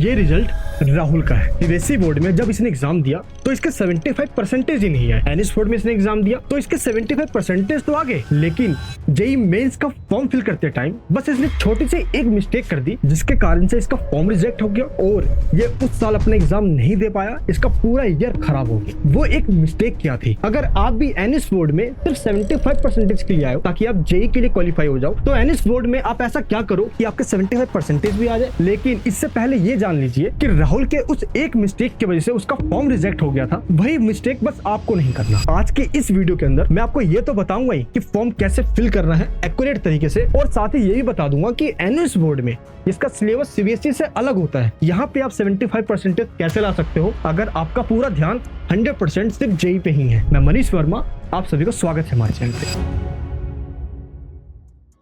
ये रिजल्ट राहुल का है। सीबीएसई बोर्ड में जब इसने एग्जाम दिया तो इसके 75% ही नहीं आए। एनएस बोर्ड में इसने एग्जाम दिया तो इसके 75% तो आ गए, लेकिन जेईई मेंस का फॉर्म फिल करते टाइम बस इसने छोटी सी एक मिस्टेक कर दी, जिसके कारण से इसका फॉर्म रिजेक्ट हो गया और ये उस साल अपना एग्जाम नहीं दे पाया। इसका पूरा ईयर खराब हो गया। वो एक मिस्टेक क्या थी? अगर आप भी एनएस बोर्ड में सिर्फ 75% के लिए आए हो ताकि आप जेईई के लिए क्वालिफाई हो जाओ, तो एनएस बोर्ड में आप ऐसा क्या करो कि आपके 75% भी आ जाए। लेकिन इससे पहले ये जान लीजिए कि राहुल के उस एक मिस्टेक की वजह से उसका फॉर्म रिजेक्ट हो गया था। वही मिस्टेक बस आपको नहीं करना। आज के इस वीडियो के अंदर मैं आपको ये तो बताऊंगा ही कि फॉर्म कैसे फिल करना है एक्यूरेट तरीके से, और साथ ही ये भी बता दूंगा कि एनएस बोर्ड में इसका सिलेबस सीबीएसई से अलग होता है। यहाँ पे आप 75% कैसे ला सकते हो अगर आपका पूरा ध्यान 100% सिर्फ जेईई पे ही है। मैं मनीष वर्मा, आप सभी को स्वागत है हमारे चैनल पे।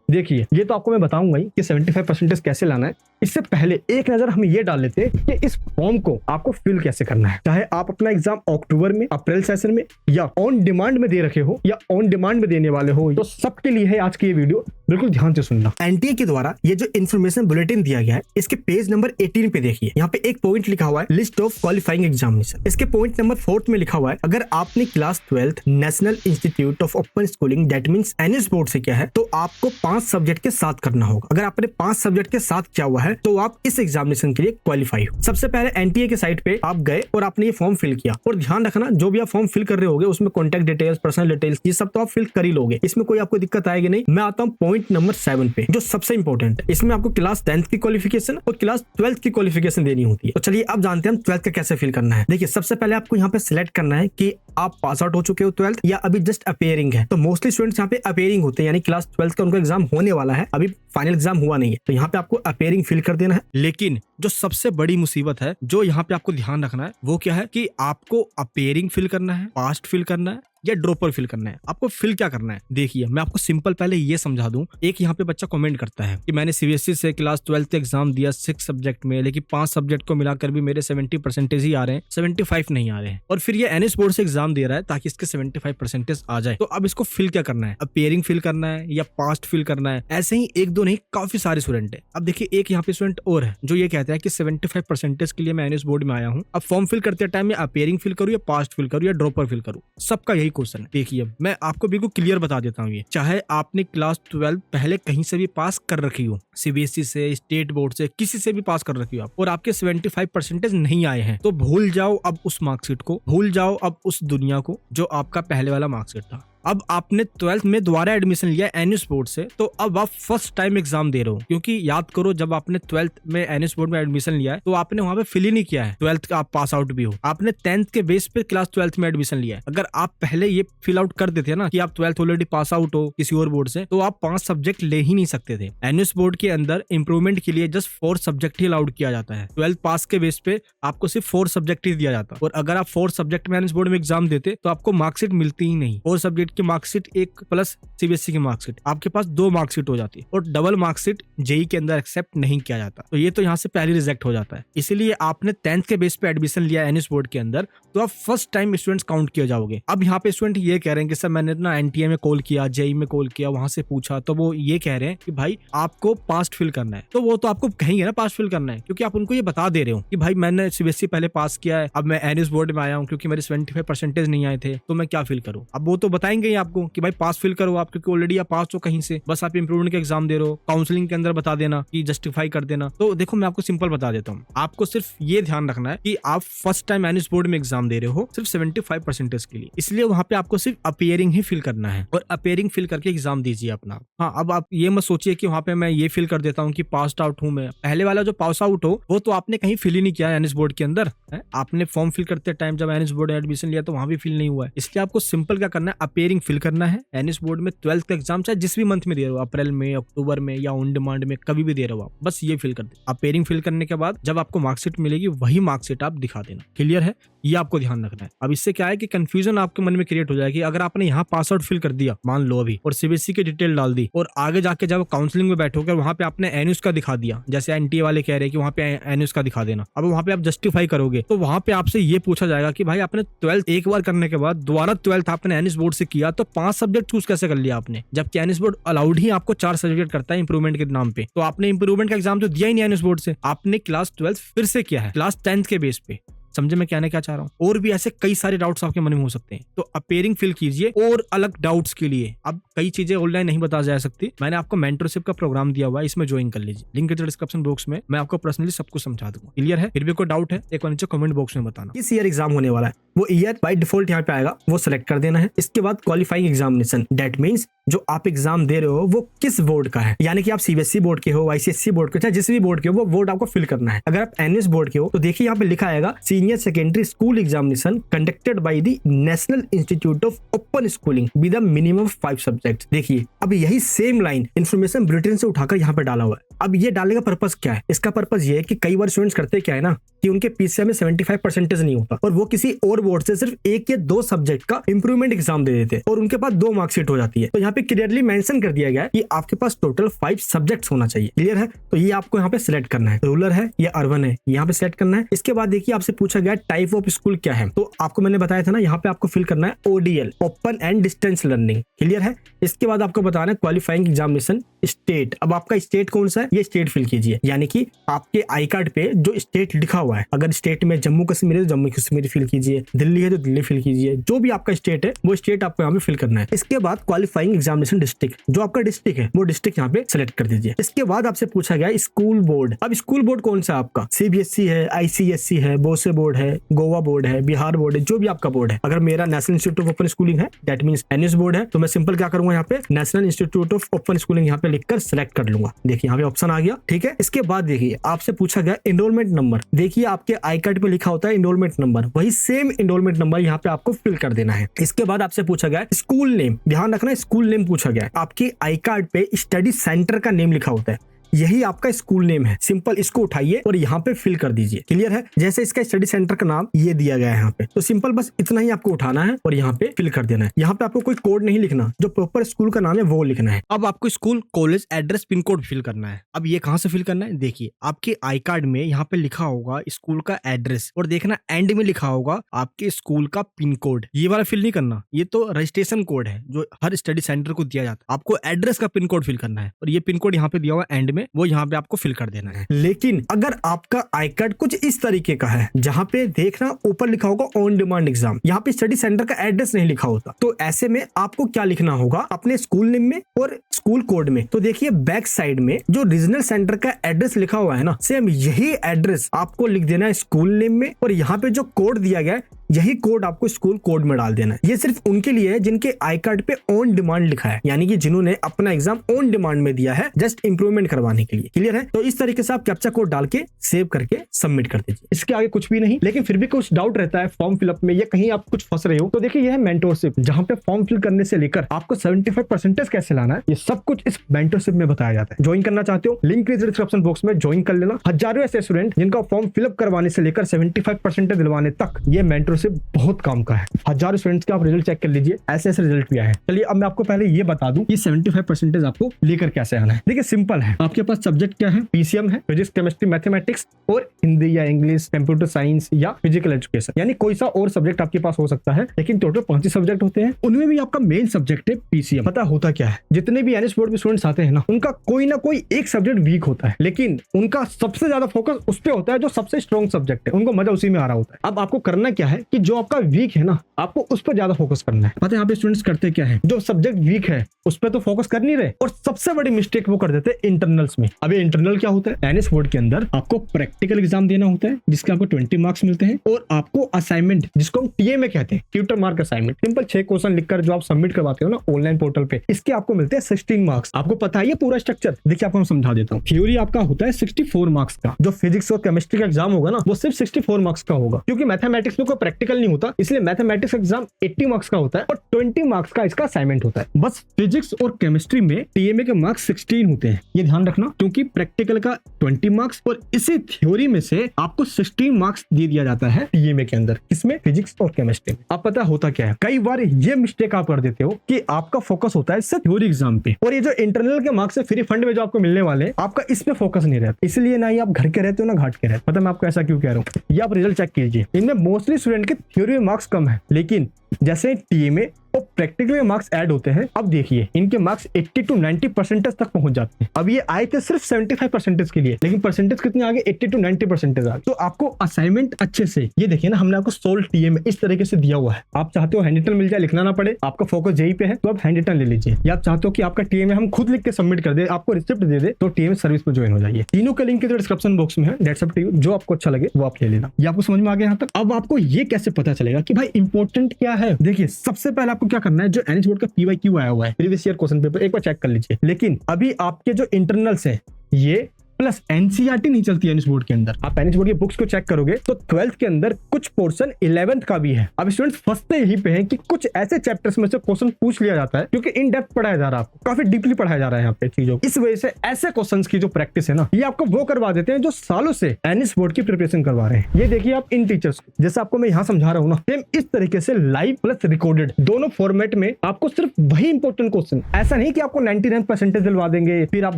देखिए, ये तो आपको मैं बताऊंगा ही कि 75% कैसे लाना है। इससे पहले एक नजर हम ये डाल लेते हैं कि इस फॉर्म को आपको फिल कैसे करना है। चाहे आप अपना एग्जाम अक्टूबर में, अप्रैल सेशन में या ऑन डिमांड में दे रखे हो या ऑन डिमांड में देने वाले हो, तो सबके लिए है आज की ये वीडियो। बिल्कुल ध्यान से सुनना। एनटीए के द्वारा ये जो इन्फॉर्मेशन बुलेटिन दिया गया है, इसके पेज नंबर 18 पे देखिए, यहाँ पे एक पॉइंट लिखा हुआ है लिस्ट ऑफ क्वालिफाइंग एग्जामिनेशन। इसके पॉइंट नंबर 4 में लिखा हुआ है अगर आपने class 12 national institute of open schooling that means NS board से किया है तो आपको 5 सब्जेक्ट के साथ करना होगा। अगर आपने 5 सब्जेक्ट के साथ किया हुआ है तो आप इस एग्जामिनेशन के लिए क्वालिफाई हो। सबसे पहले एनटीए के साइट पे आप गए और आपने ये फॉर्म फिल किया, और ध्यान रखना जो भी आप फॉर्म फिल कर रहे होगे उसमें कॉन्टैक्ट डिटेल्स, पर्सनल डिटेल्स, ये सब तो आप फिल कर ही लोगे। इसमें कोई आपको दिक्कत आएगी नहीं। मैं आता हूँ पॉइंट नंबर 7 पे, जो सबसे इंपॉर्टेंट है। इसमें आपको क्लास 10th की क्वालिफिकेशन और क्लास 12th की क्वालिफिकेशन देनी होती है। तो चलिए अब जानते हैं हम 12th का कैसे फिल करना है। देखिए, सबसे पहले आपको यहाँ पे सिलेक्ट करना है कि आप पास आउट हो चुके हो 12th या अभी जस्ट अपेयरिंग है। तो मोस्टली स्टूडेंट्स यहाँ पे अपेयरिंग होते हैं, यानी क्लास 12th का उनका एग्जाम होने वाला है, अभी फाइनल एग्जाम हुआ नहीं है। तो यहाँ पे आपको अपेयरिंग फिल कर देना है। लेकिन जो सबसे बड़ी मुसीबत है, जो यहाँ पे आपको ध्यान रखना है, वो क्या है कि आपको अपेयरिंग फिल करना है, पास्ट फिल करना है या ड्रॉपर फिल करना है। आपको फिल क्या करना है? देखिए, मैं आपको सिंपल पहले ये समझा दूं। एक यहाँ पे बच्चा कमेंट करता है कि मैंने सीबीएसई से क्लास 12th एग्जाम दिया 6 सब्जेक्ट में, लेकिन 5 सब्जेक्ट को मिलाकर भी मेरे 70% ही आ रहे हैं, 75 नहीं आ रहे हैं, और फिर ये एनएस बोर्ड से एग्जाम दे रहा है ताकि इसके 75% आ जाए। तो अब इसको फिल क्या करना है? अपेयरिंग फिल करना है या पास्ट फिल करना है? ऐसे ही एक दो नहीं, काफी सारे स्टूडेंट है। अब देखिए, एक यहाँ पे स्टूडेंट और है जो ये कहता है कि 75% के लिए मैं एनएस बोर्ड में आया हूँ, अब फॉर्म फिल करते टाइम मैं अपेयरिंग फिल करूँ या पास्ट फिल करूँ या ड्रॉपर फिल करूँ? सबका यही क्वेश्चन है। देखिए, मैं आपको बिल्कुल क्लियर बता देता हूँ। ये चाहे आपने क्लास 12 पहले कहीं से भी पास कर रखी हो, सीबीएसई से, स्टेट बोर्ड से, किसी से भी पास कर रखी हो आप, और आपके 75% नहीं आए हैं, तो भूल जाओ अब उस मार्कशीट को, भूल जाओ अब उस दुनिया को जो आपका पहले वाला मार्कशीट था। अब आपने 12th में दोबारा एडमिशन लिया एनएस बोर्ड से, तो अब आप फर्स्ट टाइम एग्जाम दे रहे हो। क्योंकि याद करो, जब आपने 12th में एनएस बोर्ड में एडमिशन लिया है तो आपने वहां पे फिल ही नहीं किया है 12th का आप पास आउट भी हो, आपने 10th के बेस पे क्लास 12th में एडमिशन लिया है। अगर आप पहले ये फिल आउट कर देते ना कि आप 12th ऑलरेडी पास आउट हो किसी और बोर्ड से, तो आप 5 सब्जेक्ट ले ही नहीं सकते थे। एनएस बोर्ड के अंदर इंप्रूवमेंट के लिए जस्ट 4 सब्जेक्ट ही अलाउड किया जाता है। 12th पास के बेस पे आपको सिर्फ 4 सब्जेक्ट ही दिया जाता है, और अगर आप 4 सब्जेक्ट में एनएस बोर्ड में एग्जाम देते तो आपको मार्कशीट मिलती ही नहीं। 4 सब्जेक्ट की मार्कशीट एक प्लस सीबीएसई की मार्कशीट, आपके पास 2 मार्कशीट हो जाती है, और डबल मार्कशीट जेईई के अंदर एक्सेप्ट नहीं किया जाता। तो ये तो यहाँ से पहले रिजेक्ट हो जाता है। इसीलिए आपने 10th के बेस पे एडमिशन लिया एनएस बोर्ड के अंदर, तो आप फर्स्ट टाइम स्टूडेंट्स काउंट किए जाओगे। अब यहाँ पे स्टूडेंट ये कह रहे हैं कि सर मैंने ना एनटीए में कॉल किया, जेईई में कॉल किया, वहां से पूछा, तो वो ये कह रहे हैं कि भाई आपको पास्ट फिल करना है। तो वो तो आपको कहेंगे ना पास्ट फिल करना है, क्योंकि आप उनको ये बता दे रहे हो कि भाई मैंने सीबीएसई पहले पास किया है, अब मैं एनएस बोर्ड में आया हूँ क्योंकि मेरे 75% नहीं आए थे, तो मैं क्या फिल करूँ? अब वो तो बताएंगे ही आपको कि भाई पास फिल करो आप, क्योंकि ऑलरेडी आप पास हो कहीं से, बस आप इंप्रूवमेंट के एग्जाम दे रहे हो। काउंसलिंग के अंदर बता देना कि जस्टिफाई कर देना। तो देखो, मैं आपको सिंपल बता देता हूँ, आपको सिर्फ ये ध्यान रखना है कि आप फर्स्ट टाइम एनएस बोर्ड में एग्जाम दे रहे हो सिर्फ 75% के लिए, इसलिए वहां पे आपको सिर्फ अपेयरिंग ही फिल करना है, और अपेयरिंग फिल करके एग्जाम दीजिए अपना। हाँ, अब आप ये मत सोचिए कि वहां पे मैं ये फिल कर देता हूँ कि पास आउट हूँ मैं। पहले वाला जो पास आउट हो वो तो आपने कहीं फिल ही नहीं किया एनएस बोर्ड के अंदर है। आपने फॉर्म फिल करते टाइम जब एनएस बोर्ड में एडमिशन लिया तो वहां भी फिल नहीं हुआ है। इसलिए आपको सिंपल क्या करना है, अपेयरिंग फिल करना है एनएस बोर्ड में 12th का एग्जाम, चाहे जिस भी मंथ में दे रहे हो, अप्रैल में, अक्टूबर में या ऑन डिमांड में, कभी भी दे रहे हो आप, बस ये फिल कर दे। अपेयरिंग फिल करने के बाद जब आपको मार्कशीट मिलेगी वही मार्कशीट आप दिखा देना। क्लियर है? ये आपको ध्यान रखना है। अब इससे क्या है कि कंफ्यूजन आपके मन में क्रिएट हो जाएगी। अगर आपने यहाँ पासवर्ड फिल कर दिया मान लो अभी, और सीबीएसई की डिटेल डाल दी, और आगे जाके जब काउंसलिंग में बैठोगे वहां पे आपने एनयूज का दिखा दिया, जैसे एनटीए वाले कह रहे हैं कि वहां पे एनयूज का दिखा देना, अब वहां पे आप जस्टिफाई करोगे तो वहां पे आपसे ये पूछा जाएगा कि भाई आपने 12th एक बार करने के बाद दोबारा 12th आपने एनएस बोर्ड से किया तो 5 सब्जेक्ट चूज कैसे कर लिया आपने, जबकि एनएस बोर्ड अलाउड ही आपको 4 सब्जेक्ट करता है इंप्रूवमेंट के नाम पे। तो आपने इंप्रूवमेंट का एग्जाम तो दिया ही नहीं एनएस बोर्ड से, आपने क्लास 12th फिर से किया है क्लास 10th के बेस पे। समझे मैं कहने क्या चाह रहा हूँ। और भी ऐसे कई सारे डाउट्स आपके मन में हो सकते हैं, तो अपेयरिंग फिल कीजिए और अलग डाउट्स के लिए। अब कई चीजें ऑनलाइन नहीं बता जा सकती, मैंने आपको मेंटरशिप का प्रोग्राम दिया हुआ है, इसमें ज्वाइन कर लीजिए, लिंक डिस्क्रिप्शन बॉक्स में, मैं आपको पर्सनली सब कुछ समझा दूंगा। क्लियर है? फिर भी कोई डाउट है एक बार नीचे कमेंट बॉक्स में बताना। किस ईयर एग्जाम होने वाला है वो ईयर बाय डिफॉल्ट यहाँ पे आएगा, वो सिलेक्ट कर देना है। इसके बाद क्वालिफाइंग एग्जामिनेशन, दैट मींस जो आप एग्जाम दे रहे हो वो किस बोर्ड का है, यानी कि आप सीबीएसई बोर्ड के हो, आईसीएसई बोर्ड के, चाहे जिस भी बोर्ड के हो, वो बोर्ड आपको फिल करना है। अगर आप एनएस बोर्ड के हो तो देखिए यहाँ पे लिखा आएगा senior secondary school examination conducted by the national institute of open schooling with a minimum 5 subject. देखिए अब यही सेम लाइन इन्फॉर्मेशन बुलेटिन से उठाकर यहाँ पे डाला हुआ है। अब ये डालने का पर्पस क्या है? इसका पर्पस ये है कि कई बार स्टूडेंट्स करते क्या है ना कि उनके पीसीएम में 75% नहीं होता और वो किसी और बोर्ड से सिर्फ 1 या 2 सब्जेक्ट का इंप्रूवमेंट एग्जाम दे देते हैं और उनके पास 2 मार्कशीट हो जाती है। तो यहाँ पे क्लियरली मेंशन कर दिया गया है कि आपके पास टोटल 5 सब्जेक्ट्स होना चाहिए। क्लियर है? तो ये आपको यहाँ पे सिलेक्ट करना है, रूरल है या अर्बन है, यहाँ पे सिलेक्ट करना है। इसके बाद देखिए आपसे पूछा गया टाइप ऑफ स्कूल क्या है, तो आपको मैंने बताया था ना, यहाँ पे आपको फिल करना है ODL, open and distance learning. Clear है? इसके बाद आपको बताना है क्वालिफाइंग एग्जामिनेशन स्टेट। अब आपका स्टेट कौन सा है ये स्टेट फिल कीजिए, यानी कि आपके आई कार्ड पे जो स्टेट लिखा हुआ है, अगर स्टेट में जम्मू कश्मीर है तो जम्मू कश्मीर फिल कीजिए, दिल्ली है तो दिल्ली फिल कीजिए, जो भी आपका स्टेट है वो स्टेट आपको यहाँ पे फिल करना है। इसके बाद क्वालिफाइंग एग्जामिनेशन डिस्ट्रिक्ट, जो आपका डिस्ट्रिक्ट है वो डिस्ट्रिक्ट यहाँ पे सिलेक्ट कर दीजिए। इसके बाद आपसे पूछा गया स्कूल बोर्ड। अब स्कूल बोर्ड कौन सा आपका, सीबीएसई है, आईसीएसई है, बोसे बोर्ड है, गोवा बोर्ड है, बिहार बोर्ड है, जो भी आपका बोर्ड है। अगर मेरा national institute of open schooling है दैट मींस एनएस बोर्ड है, तो मैं सिंपल क्या करूंगा यहाँ पे national institute of open schooling यहाँ पे लिखकर सिलेक्ट कर लूंगा। देखिए यहाँ पे ऑप्शन आ गया। ठीक है, इसके बाद देखिए आपसे पूछा गया एनरोलमेंट नंबर। देखिए आपके आई कार्ड पे लिखा होता है एनरोलमेंट नंबर, वही सेम एनरोलमेंट नंबर यहाँ पे आपको फिल कर देना है। इसके बाद आपसे पूछा गया स्कूल नेम, ध्यान रखना स्कूल नेम पूछा गया है। आपके आई कार्ड पे स्टडी सेंटर का नेम लिखा होता है, यही आपका स्कूल नेम है। सिंपल इसको उठाइए और यहाँ पे फिल कर दीजिए। क्लियर है? जैसे इसका स्टडी सेंटर का नाम ये दिया गया है यहाँ पे, तो सिंपल बस इतना ही आपको उठाना है और यहाँ पे फिल कर देना है। यहाँ पे आपको कोई कोड नहीं लिखना, जो प्रॉपर स्कूल का नाम है वो लिखना है। अब आपको school, college, address, pin code fill करना है। अब ये कहाँ से फिल करना है? देखिए आपके आई कार्ड में यहाँ पे लिखा होगा स्कूल का एड्रेस, और देखना एंड में लिखा होगा आपके स्कूल का पिन कोड। ये वाला फिल नहीं करना, ये तो रजिस्ट्रेशन कोड है जो हर स्टडी सेंटर को दिया जाता है। आपको एड्रेस का पिन कोड फिल करना है और ये पिन कोड यहाँ पे दिया हुआ एंड में, वो यहाँ पे आपको फिल कर देना है। लेकिन अगर आपका आई कार्ड कुछ इस तरीके का है जहाँ पे देखना ऊपर लिखा होगा ऑन डिमांड एग्जाम, यहाँ पे स्टडी सेंटर का एड्रेस नहीं लिखा होता, तो ऐसे में आपको क्या लिखना होगा अपने स्कूल नेम में और स्कूल कोड में। तो देखिए बैक साइड में जो रीजनल सेंटर का एड्रेस लिखा हुआ है ना, सेम यही एड्रेस आपको लिख देना है स्कूल नेम में, और यहाँ पे जो कोड दिया गया है यही कोड आपको स्कूल कोड में डाल देना है। ये सिर्फ उनके लिए है जिनके आई कार्ड पे ऑन डिमांड लिखा है, यानी कि जिन्होंने अपना एग्जाम ऑन डिमांड में दिया है जस्ट इंप्रूवमेंट करवाने के लिए। क्लियर है? तो इस तरीके से आप कैप्चा कोड डाल के सेव करके सबमिट कर दीजिए। इसके आगे कुछ भी नहीं, लेकिन फिर भी कुछ डाउट रहता है फॉर्म फिलअप में या कहीं आप कुछ फंस रहे हो, तो देखिए यह है मेंटरशिप, जहां पे फॉर्म फिल करने से लेकर आपको 75% कैसे लाना है, ये सब कुछ इस मेंटरशिप में बताया जाता है। ज्वाइन करना चाहते हो लिंक डिस्क्रिप्शन बॉक्स में ज्वाइन कर लेना। हजारों ऐसे स्टूडेंट जिनका फॉर्म फिलअप करवाने से लेकर 75% दिलवाने तक ये मेंटरशिप बहुत काम का है। हजारों स्टूडेंट्स के आप रिजल्ट चेक कर लीजिए, ऐसे ऐसे रिजल्ट भी आए हैं। चलिए अब मैं आपको पहले ये बता दूं कि 75% आपको लेकर कैसे आना है। देखिए सिंपल है, आपके पास सब्जेक्ट क्या है, पीसीएम है, फिजिक्स, केमिस्ट्री, मैथमेटिक्स और हिंदी या इंग्लिश, कंप्यूटर साइंस या फिजिकल एजुकेशन, यानी कोई सा और सब्जेक्ट आपके पास हो सकता है, लेकिन टोटल 5 सब्जेक्ट होते हैं। उनमें भी आपका मेन सब्जेक्ट है पीसीएम। पता होता क्या है, जितने भी एनएस बोर्ड में स्टूडेंट्स आते हैं ना, उनका कोई ना कोई एक सब्जेक्ट वीक होता है, लेकिन उनका सबसे ज्यादा फोकस उस पर होता है जो सबसे स्ट्रॉन्ग सब्जेक्ट है, उनको मजा उसी में आ रहा होता है। अब आपको करना क्या है कि जो आपका वीक है ना, आपको उस पर ज्यादा फोकस करना है। पता है यहाँ पे स्टूडेंट्स करते क्या है, जो सब्जेक्ट वीक है उस पर तो फोकस कर नहीं रहे और सबसे बड़ी मिस्टेक वो कर देते हैं इंटरनल्स में। अब ये इंटरनल क्या होता है, एनएस बोर्ड के अंदर आपको प्रैक्टिकल एग्जाम देना होता है जिसके आपको 20 मार्क्स मिलते हैं, और आपको असाइनमेंट जिसको हम टीए में कहते हैं, tutor mark assignment, simple 6 question लिखकर जो आप सबमिट करवाते हो ना ऑनलाइन पोर्टल पे, इसके आपको मिलते हैं 16 मार्क्स। आपको पता है ये पूरा स्ट्रक्चर, देखिए आपको हम समझा देता हूँ। थ्योरी आपका होता है 64 मार्क्स का, जो फिजिक्स और केमिस्ट्री का एग्जाम होगा ना वो सिर्फ 64 मार्क्स का होगा, क्योंकि मैथमेटिक्स में कोई प्रैक्टिकल नहीं होता, इसलिए मैथमेटिक्स एग्जाम 80 मार्क्स का होता है और 20 मार्क्स का इसका असाइनमेंट होता है। बस फिजिक्स और केमिस्ट्री में टीएमए के मार्क्स 16 होते हैं, ये ध्यान रखना, क्योंकि प्रैक्टिकल का 20 मार्क्स और इसी थ्योरी में से आपको 16 मार्क्स दे दिया जाता है टीएमए के अंदर। इसमें फिजिक्स और केमिस्ट्री में आप पता होता क्या है, कई बार ये मिस्टेक आप कर देते हो कि आपका फोकस होता है सिर्फ थ्योरी एग्जाम पे, और ये जो इंटरनल के मार्क्स है फ्री फंड में जो आपको मिलने वाले हैं, आपका इस पे फोकस नहीं रहता। इसलिए ना ही आप घर के रहते हो ना घाट के रहते। पता मैं आपको ऐसा क्यों कह रहा हूँ, ये आप रिजल्ट चेक कीजिए, इनमें मोस्टली स्टूडेंट के थ्योरी में मार्क्स कम है, लेकिन जैसे टीएमए और प्रैक्टिकल में मार्क्स ऐड होते हैं, अब देखिए इनके मार्क्स 80 to 90% तक पहुंच जाते हैं। अब ये आए थे सिर्फ 75% के लिए, लेकिन परसेंटेज कितने आगे, 80 to 90% आ गए। तो आपको असाइनमेंट अच्छे से, ये देखिए ना, हमने आपको सोल्व टीएमए इस तरीके से दिया हुआ है। आप चाहते हो हैंड रिटन मिल जाए, लिखना ना पड़े, आपका फोकस जेई पे है तो आप हैंड रिटन ले लीजिए, या आप चाहते हो कि आपका टीएमए हम खुद लिख के सबमिट कर दे, आपको रिसिप्ट दे दे, तो टीएमए सर्विस में ज्वाइन हो जाइए। तीनों का लिंक डिस्क्रिप्शन बॉक्स में है, दैट्स अप टू यू, जो आपको अच्छा लगे वो आप ले लेना। ये आपको समझ में आ गया यहाँ तक। अब आपको ये कैसे पता चलेगा कि भाई इंपॉर्टेंट क्या है, देखिए सबसे पहले आपको क्या करना है, जो एनएच बोर्ड का पीवाईक्यू आया हुआ है प्रीवियस ईयर क्वेश्चन पेपर, एक बार चेक कर लीजिए। लेकिन अभी आपके जो इंटरनल्स है ये प्लस एनसीईआरटी नहीं चलती है एनएच बोर्ड के अंदर। आप एनएच बोर्ड की बुक्स को चेक करोगे तो 12th के अंदर कुछ पोर्शन 11th का भी है। अब स्टूडेंट्स फंसते यहीं पे हैं कि कुछ ऐसे चैप्टर्स में से क्वेश्चन पूछ लिया जाता है क्योंकि इन डेप्थ पढ़ाया जा रहा है, आपको काफी डीपली पढ़ाया जा रहा है यहाँ पे चीजों को। इस वजह से ऐसे क्वेश्चंस की जो प्रैक्टिस है ना, ये आपको वो करवा देते हैं जो सालों से एनएच बोर्ड की प्रिपरेशन करवा रहे हैं। ये देखिए आप इन टीचर्स को, जैसे आपको मैं यहाँ समझा रहा हूँ ना, सेम इस तरीके से लाइव प्लस रिकॉर्डेड दोनों फॉर्मेट में आपको सिर्फ वही इंपॉर्टेंट क्वेश्चन, ऐसा नहीं कि आपको 99% दिलवा देंगे फिर आप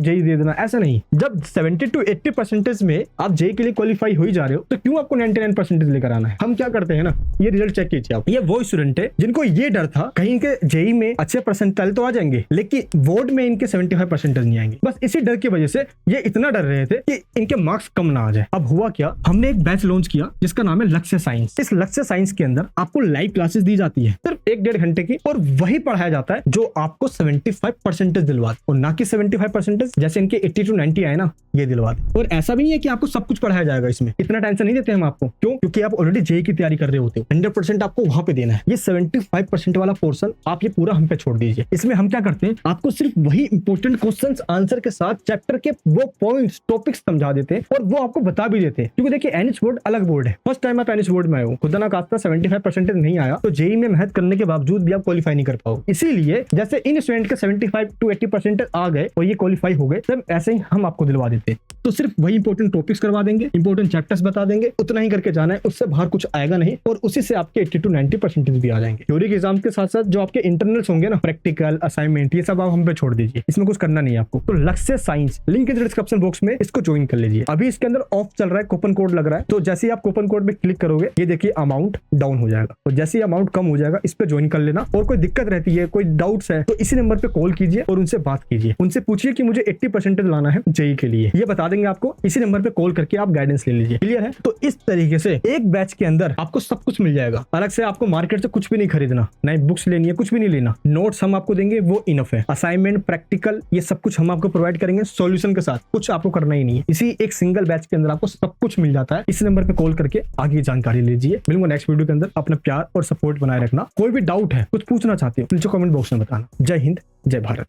जेई दे देना, ऐसा नहीं। जब 70 to 80% में आप जेई के लिए क्वालिफाई हो ही जा रहे हो तो क्यों आपको 99% लेकर आना है। हम क्या करते हैं ना, ये रिजल्ट चेक कीजिए आप, ये वो स्टूडेंट है जिनको ये डर था कहीं के जेई में अच्छे परसेंटाइल तो आ जाएंगे लेकिन बोर्ड में इनके 75% नहीं आएंगे। बस इसी डर की वजह से ये इतना डर रहे थे कि इनके मार्क्स कम ना आ जाए। अब हुआ क्या, हमने एक बैच लॉन्च किया जिसका नाम है लक्ष्य साइंस। इस लक्ष्य साइंस के अंदर आपको लाइव क्लासेस दी जाती है सिर्फ 1-1.5 घंटे की, और वही पढ़ाया जाता है जो आपको 75% दिलवा दे, और ना कि 75% जैसे इनके 80 to 90 आए ना ये दिलवा दे। और ऐसा भी नहीं है कि आपको सब कुछ पढ़ाया जाएगा, इसमें इतना टेंशन नहीं देते हम आपको। क्यों? क्योंकि आप ऑलरेडी जेई की तैयारी कर रहे होते हो, 100% आपको वहां पे देना है। ये 75% वाला पोर्शन आप ये पूरा हम पे छोड़ दीजिए। इसमें हम क्या करते हैं, आपको सिर्फ वही इंपॉर्टेंट क्वेश्चंस आंसर के साथ चैप्टर के वो पॉइंट्स टॉपिक्स समझा देते हैं और वो आपको बता भी देते हैं। क्योंकि देखिए एनएच बोर्ड अलग बोर्ड है, फर्स्ट टाइम आप एनएच बोर्ड में आए हो, खुदा ना खास्ता 75% नहीं आया तो जेई में मेहनत करने के बावजूद भी आप क्वालिफाई नहीं कर पाओगे। इसीलिए जैसे इन स्टूडेंट के 75 to 80% आ गए और ये क्वालिफाई हो गए, तब ऐसे ही हम आपको दिलवा देते हैं। तो सिर्फ वही इंपॉर्टेंट टॉपिक्स करवा देंगे, इंपॉर्टेंट चैप्टर्स बता देंगे, उतना ही करके जाना है, उससे बाहर कुछ आएगा नहीं, और उसी से आपके 80 to 90% भी आ जाएंगे। थ्योरी के एग्जाम के साथ साथ जो आपके इंटरनल्स होंगे ना, प्रैक्टिकल असाइनमेंट, ये सब आप हम पे छोड़ दीजिए, इसमें कुछ करना नहीं है आपको। तो लक्ष्य साइंस लिंक डिस्क्रिप्शन बॉक्स में, इसको ज्वाइन कर लीजिए। अभी इसके अंदर ऑफ चल रहा है, कूपन कोड लग रहा है, तो जैसे ही आप कूपन कोड में क्लिक करोगे ये देखिए अमाउंट डाउन हो जाएगा, और जैसे ही अमाउंट कम हो जाएगा इस पे ज्वाइन कर लेना। और कोई दिक्कत रहती है, कोई डाउट्स है तो इसी नंबर पे कॉल कीजिए और उनसे बात कीजिए, उनसे पूछिए कि मुझे 80% लाना है जेई के लिए, ये बता देंगे आपको। इसी नंबर पे कॉल करके आप गाइडेंस ले लीजिए। क्लियर है? तो इस तरीके से एक बैच के अंदर आपको सब कुछ मिल जाएगा, अलग से आपको मार्केट से कुछ भी नहीं खरीदना, नई बुक्स लेनी है, कुछ भी नहीं लेना, नोट्स हम आपको देंगे वो इनफ है, असाइनमेंट प्रैक्टिकल ये सब कुछ हम आपको प्रोवाइड करेंगे सॉल्यूशन के साथ, कुछ आपको करना ही नहीं है। इसी एक सिंगल बैच के अंदर आपको सब कुछ मिल जाता है। इस नंबर पे कॉल करके आगे जानकारी लीजिए। मिलूंगा नेक्स्ट वीडियो के अंदर। अपना प्यार और सपोर्ट बनाए रखना। कोई भी डाउट है, कुछ पूछना चाहते हो नीचे कमेंट बॉक्स में बताना। जय हिंद, जय भारत।